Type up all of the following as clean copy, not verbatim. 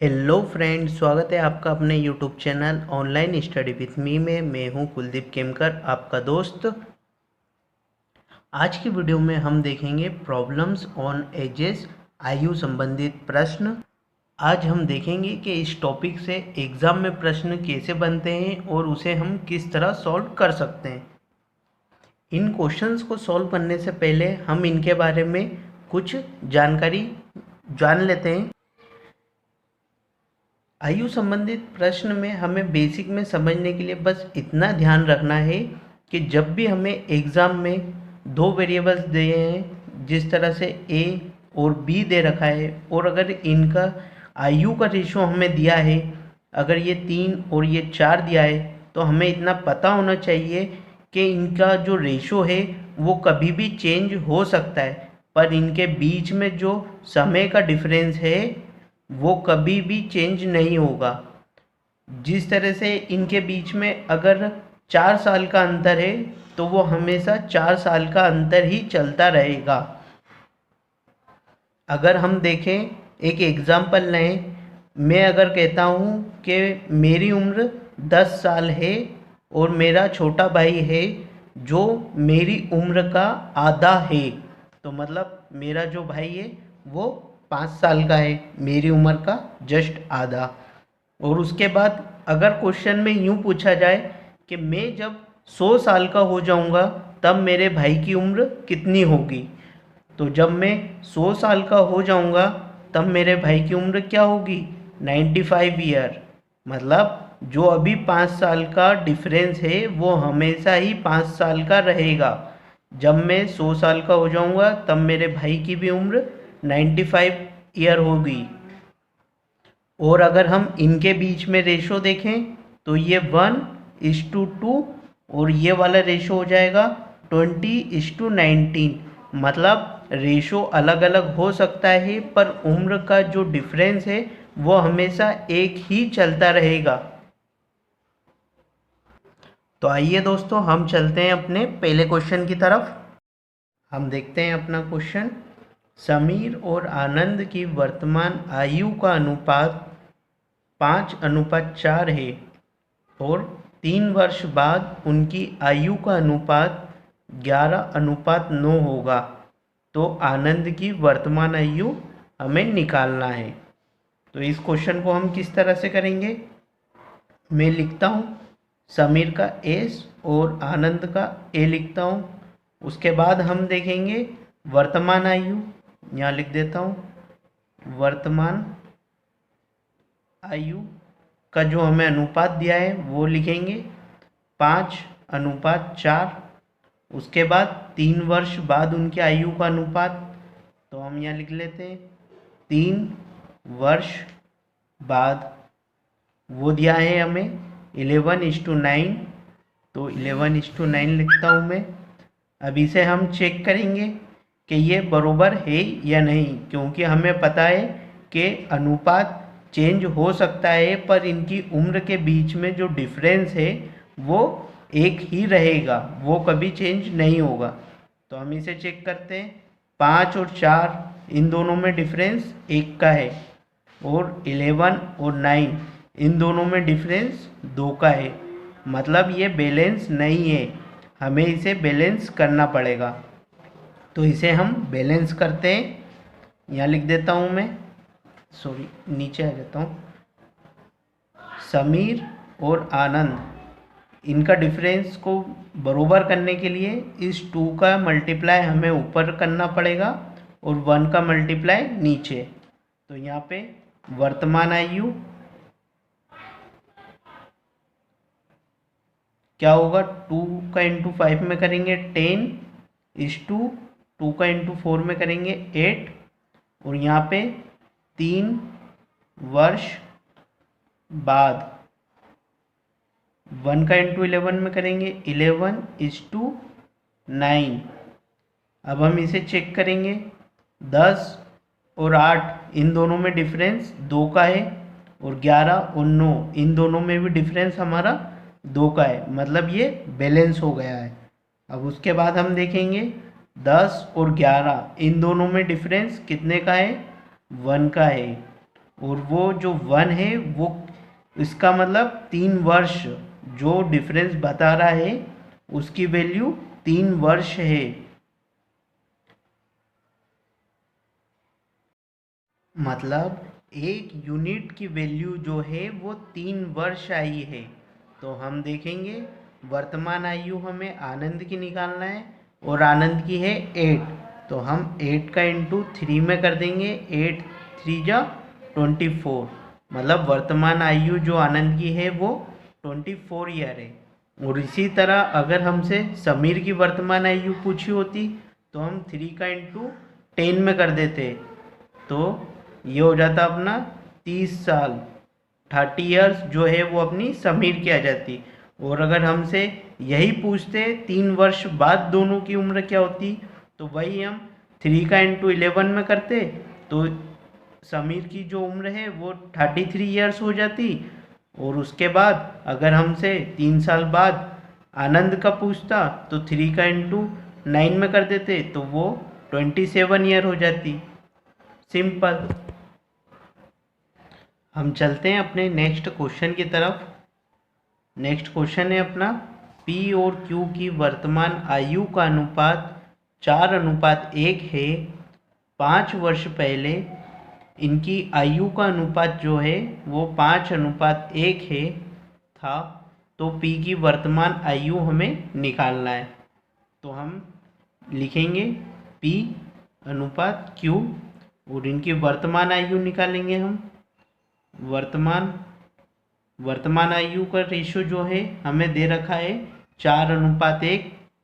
Hello friends, स्वागत है आपका अपने YouTube channel online study with me में। मैं हूं कुलदीप केमकर, आपका दोस्त। आज की वीडियो में हम देखेंगे प्रॉब्लम्स ऑन एजेस, आयु संबंधित प्रश्न। आज हम देखेंगे कि इस टॉपिक से एग्ज़ाम में प्रश्न कैसे बनते हैं और उसे हम किस तरह सॉल्व कर सकते हैं। इन क्वेश्चंस को सॉल्व करने से पहले हम इनके बारे में कुछ जानकारी जान लेते हैं। आयु संबंधित प्रश्न में हमें बेसिक में समझने के लिए बस इतना ध्यान रखना है कि जब भी हमें एग्ज़ाम में दो वेरिएबल्स दिए हैं, जिस तरह से ए और बी दे रखा है, और अगर इनका आयु का रेशो हमें दिया है, अगर ये 3 और ये 4 दिया है, तो हमें इतना पता होना चाहिए कि इनका जो रेशो है वो कभी भी चेंज हो सकता है, पर इनके बीच में जो समय का डिफरेंस है वो कभी भी चेंज नहीं होगा। जिस तरह से इनके बीच में अगर 4 साल का अंतर है तो वो हमेशा 4 साल का अंतर ही चलता रहेगा। अगर हम देखें, एक एग्ज़ाम्पल लें, मैं अगर कहता हूँ कि मेरी उम्र 10 साल है और मेरा छोटा भाई है जो मेरी उम्र का आधा है, तो मतलब मेरा जो भाई है वो 5 साल का है, मेरी उम्र का जस्ट आधा। और उसके बाद अगर क्वेश्चन में यूँ पूछा जाए कि मैं जब 100 साल का हो जाऊँगा तब मेरे भाई की उम्र कितनी होगी, तो जब मैं 100 साल का हो जाऊँगा तब मेरे भाई की उम्र क्या होगी, 95 ईयर। मतलब जो अभी 5 साल का डिफरेंस है वो हमेशा ही 5 साल का रहेगा। जब मैं 100 साल का हो जाऊँगा तब मेरे भाई की भी उम्र 95 ईयर होगी। और अगर हम इनके बीच में रेशो देखें तो ये 1:2 और ये वाला रेशो हो जाएगा 20:19। मतलब रेशो अलग अलग हो सकता है पर उम्र का जो डिफरेंस है वो हमेशा एक ही चलता रहेगा। तो आइए दोस्तों, हम चलते हैं अपने पहले क्वेश्चन की तरफ। हम देखते हैं अपना क्वेश्चन। समीर और आनंद की वर्तमान आयु का अनुपात 5:4 है और 3 वर्ष बाद उनकी आयु का अनुपात 11:9 होगा, तो आनंद की वर्तमान आयु हमें निकालना है। तो इस क्वेश्चन को हम किस तरह से करेंगे, मैं लिखता हूँ समीर का एस और आनंद का ए लिखता हूँ। उसके बाद हम देखेंगे वर्तमान आयु, यहाँ लिख देता हूँ वर्तमान आयु का जो हमें अनुपात दिया है वो लिखेंगे 5:4। उसके बाद 3 वर्ष बाद उनकी आयु का अनुपात, तो हम यहाँ लिख लेते हैं 3 वर्ष बाद, वो दिया है हमें 11:9, तो 11:9 लिखता हूँ मैं। अब इसे हम चेक करेंगे कि ये बरोबर है या नहीं, क्योंकि हमें पता है कि अनुपात चेंज हो सकता है पर इनकी उम्र के बीच में जो डिफरेंस है वो एक ही रहेगा, वो कभी चेंज नहीं होगा। तो हम इसे चेक करते हैं। 5 और 4 इन दोनों में डिफरेंस 1 का है, और 11 और 9 इन दोनों में डिफरेंस 2 का है। मतलब ये बैलेंस नहीं है, हमें इसे बैलेंस करना पड़ेगा। तो इसे हम बैलेंस करते हैं। यहाँ लिख देता हूँ मैं, सॉरी नीचे आ जाता हूँ। समीर और आनंद इनका डिफरेंस को बरोबर करने के लिए इस 2 का मल्टीप्लाई हमें ऊपर करना पड़ेगा और 1 का मल्टीप्लाई नीचे। तो यहाँ पे वर्तमान आयु क्या होगा, 2 का इंटू 5 में करेंगे 10:2 का इंटू 4 में करेंगे 8, और यहाँ पे 3 वर्ष बाद 1 का इंटू 11 में करेंगे 11:9। अब हम इसे चेक करेंगे। 10 और 8 इन दोनों में डिफरेंस 2 का है, और 11 और 9 इन दोनों में भी डिफरेंस हमारा 2 का है, मतलब ये बैलेंस हो गया है। अब उसके बाद हम देखेंगे 10 और 11 इन दोनों में डिफरेंस कितने का है, 1 का है, और वो जो 1 है वो इसका मतलब 3 वर्ष जो डिफरेंस बता रहा है उसकी वैल्यू 3 वर्ष है। मतलब एक यूनिट की वैल्यू जो है वो 3 वर्ष आई है। तो हम देखेंगे वर्तमान आयु हमें आनंद की निकालना है और आनंद की है 8। तो हम 8 का इंटू 3 में कर देंगे, 8 3 जा 24। मतलब वर्तमान आयु जो आनंद की है वो 24 ईयर है। और इसी तरह अगर हमसे समीर की वर्तमान आयु पूछी होती तो हम 3 का इंटू 10 में कर देते, तो ये हो जाता अपना 30 साल, 30 ईयर्स जो है वो अपनी समीर की आ जाती। और अगर हमसे यही पूछते 3 वर्ष बाद दोनों की उम्र क्या होती, तो वही हम 3 का इंटू 11 में करते, तो समीर की जो उम्र है वो 33 ईयर्स हो जाती। और उसके बाद अगर हमसे 3 साल बाद आनंद का पूछता तो 3 का इंटू 9 में कर देते, तो वो 27 ईयर हो जाती। सिंपल। हम चलते हैं अपने नेक्स्ट क्वेश्चन की तरफ। नेक्स्ट क्वेश्चन है अपना P और Q की वर्तमान आयु का अनुपात 4:1 है। 5 वर्ष पहले इनकी आयु का अनुपात जो है वो 5:1 है था। तो P की वर्तमान आयु हमें निकालना है। तो हम लिखेंगे P अनुपात Q और इनकी वर्तमान आयु निकालेंगे हम। वर्तमान आयु का रेशो जो है हमें दे रखा है 4:1,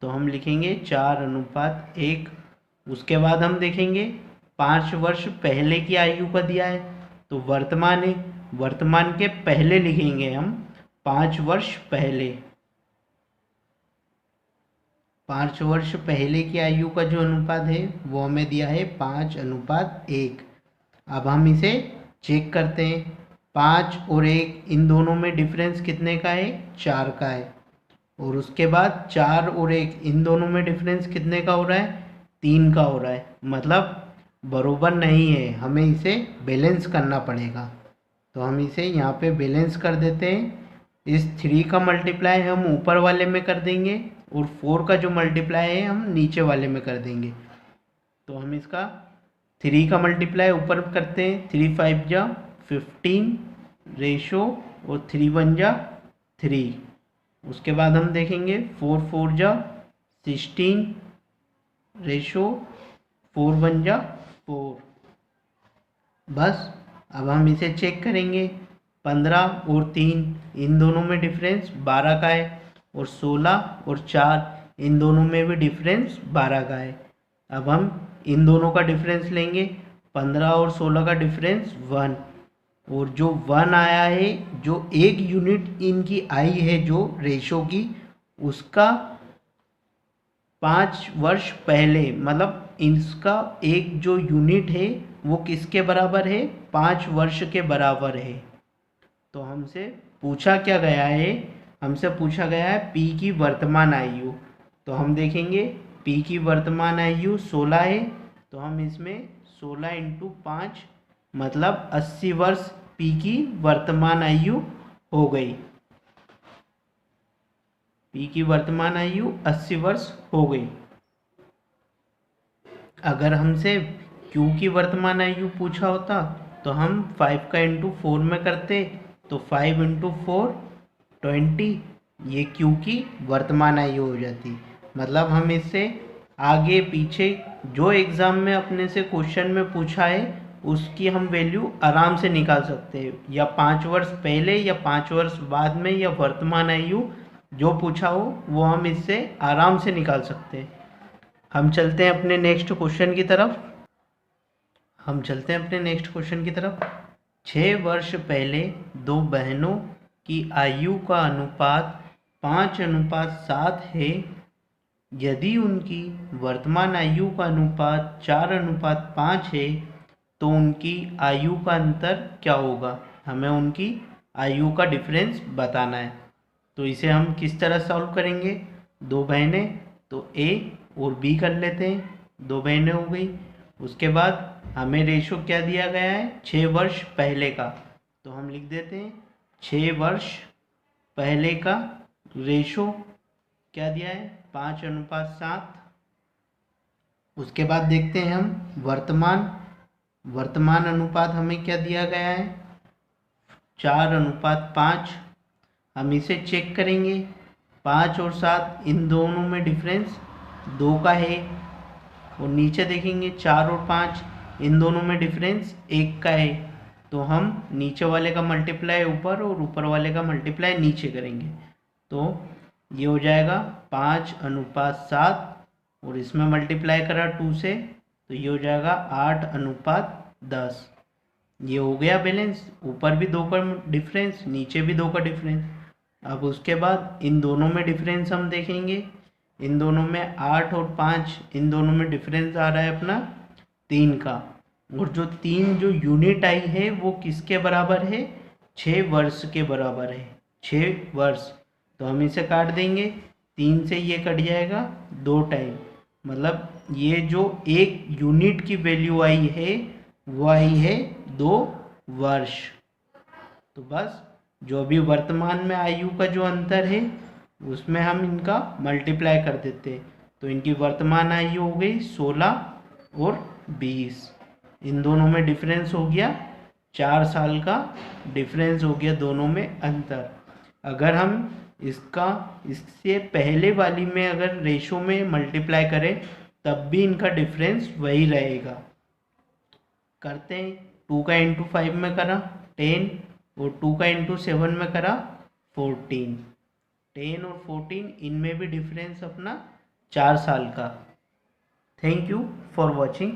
तो हम लिखेंगे 4:1। उसके बाद हम देखेंगे 5 वर्ष पहले की आयु का दिया है, तो वर्तमान है, वर्तमान के पहले लिखेंगे हम 5 वर्ष पहले। 5 वर्ष पहले की आयु का जो अनुपात है वो हमें दिया है 5:1। अब हम इसे चेक करते हैं। 5 और 1 इन दोनों में डिफरेंस कितने का है, 4 का है। और उसके बाद 4 और 1 इन दोनों में डिफरेंस कितने का हो रहा है, 3 का हो रहा है। मतलब बरोबर नहीं है, हमें इसे बैलेंस करना पड़ेगा। तो हम इसे यहाँ पे बैलेंस कर देते हैं। इस 3 का मल्टीप्लाई हम ऊपर वाले में कर देंगे और 4 का जो मल्टीप्लाई है हम नीचे वाले में कर देंगे। तो हम इसका 3 का मल्टीप्लाई ऊपर करते हैं, 3 5 जा 15 रेशो और 3 1 जा 3। उसके बाद हम देखेंगे 4 4 जा 16 रेशो 4 1 जा 4। बस अब हम इसे चेक करेंगे। 15 और 3 इन दोनों में डिफरेंस 12 का है और 16 और 4 इन दोनों में भी डिफरेंस 12 का है। अब हम इन दोनों का डिफरेंस लेंगे, 15 और 16 का डिफरेंस 1। और जो 1 आया है, जो 1 यूनिट इनकी आई है जो रेशो की, उसका 5 वर्ष पहले, मतलब इसका एक जो यूनिट है वो किसके बराबर है, 5 वर्ष के बराबर है। तो हमसे पूछा क्या गया है, हमसे पूछा गया है P की वर्तमान आयु। तो हम देखेंगे P की वर्तमान आयु 16 है, तो हम इसमें 16 इंटू 5 मतलब 80 वर्ष P की वर्तमान आयु हो गई। P की वर्तमान आयु 80 वर्ष हो गई। अगर हमसे Q की वर्तमान आयु पूछा होता तो हम 5 का इंटू 4 में करते, तो 5 इंटू 4 20, ये Q की वर्तमान आयु हो जाती। मतलब हम इससे आगे पीछे जो एग्ज़ाम में अपने से क्वेश्चन में पूछा है उसकी हम वैल्यू आराम से निकाल सकते हैं, या 5 वर्ष पहले या 5 वर्ष बाद में, या वर्तमान आयु जो पूछा हो वो हम इससे आराम से निकाल सकते हैं। हम चलते हैं अपने नेक्स्ट क्वेश्चन की तरफ। 6 वर्ष पहले दो बहनों की आयु का अनुपात 5:7 है। यदि उनकी वर्तमान आयु का अनुपात 4:5 है तो उनकी आयु का अंतर क्या होगा। हमें उनकी आयु का डिफरेंस बताना है। तो इसे हम किस तरह सॉल्व करेंगे, दो बहनें, तो A और B कर लेते हैं, दो बहनें हो गई। उसके बाद हमें रेशो क्या दिया गया है, 6 वर्ष पहले का, तो हम लिख देते हैं 6 वर्ष पहले का रेशो क्या दिया है, 5:7। उसके बाद देखते हैं हम वर्तमान अनुपात हमें क्या दिया गया है, 4:5। हम इसे चेक करेंगे, 5 और 7 इन दोनों में डिफरेंस 2 का है, और नीचे देखेंगे 4 और 5 इन दोनों में डिफरेंस 1 का है। तो हम नीचे वाले का मल्टीप्लाई ऊपर और ऊपर वाले का मल्टीप्लाई नीचे करेंगे, तो ये हो जाएगा 5:7, और इसमें मल्टीप्लाई करा 2 से, तो ये हो जाएगा 8:10। ये हो गया बैलेंस, ऊपर भी 2 का डिफरेंस, नीचे भी 2 का डिफरेंस। अब उसके बाद इन दोनों में डिफरेंस हम देखेंगे, इन दोनों में 8 और 5 इन दोनों में डिफरेंस आ रहा है अपना 3 का, और जो 3 जो यूनिट आई है वो किसके बराबर है, 6 वर्ष के बराबर है, 6 वर्ष। तो हम इसे काट देंगे, 3 से ये कट जाएगा 2 टाइम, मतलब ये जो 1 यूनिट की वैल्यू आई है वो आई है 2 वर्ष। तो बस जो भी वर्तमान में आयु का जो अंतर है उसमें हम इनका मल्टीप्लाई कर देते हैं, तो इनकी वर्तमान आयु हो गई 16 और 20। इन दोनों में डिफरेंस हो गया 4 साल का डिफरेंस हो गया दोनों में अंतर। अगर हम इससे पहले वाली में अगर रेशो में मल्टीप्लाई करें तब भी इनका डिफरेंस वही रहेगा। करते हैं, 2 का इंटू 5 में करा 10, और 2 का इंटू 7 में करा 14। 10 और 14 इनमें भी डिफरेंस अपना 4 साल का। Thank you for watching.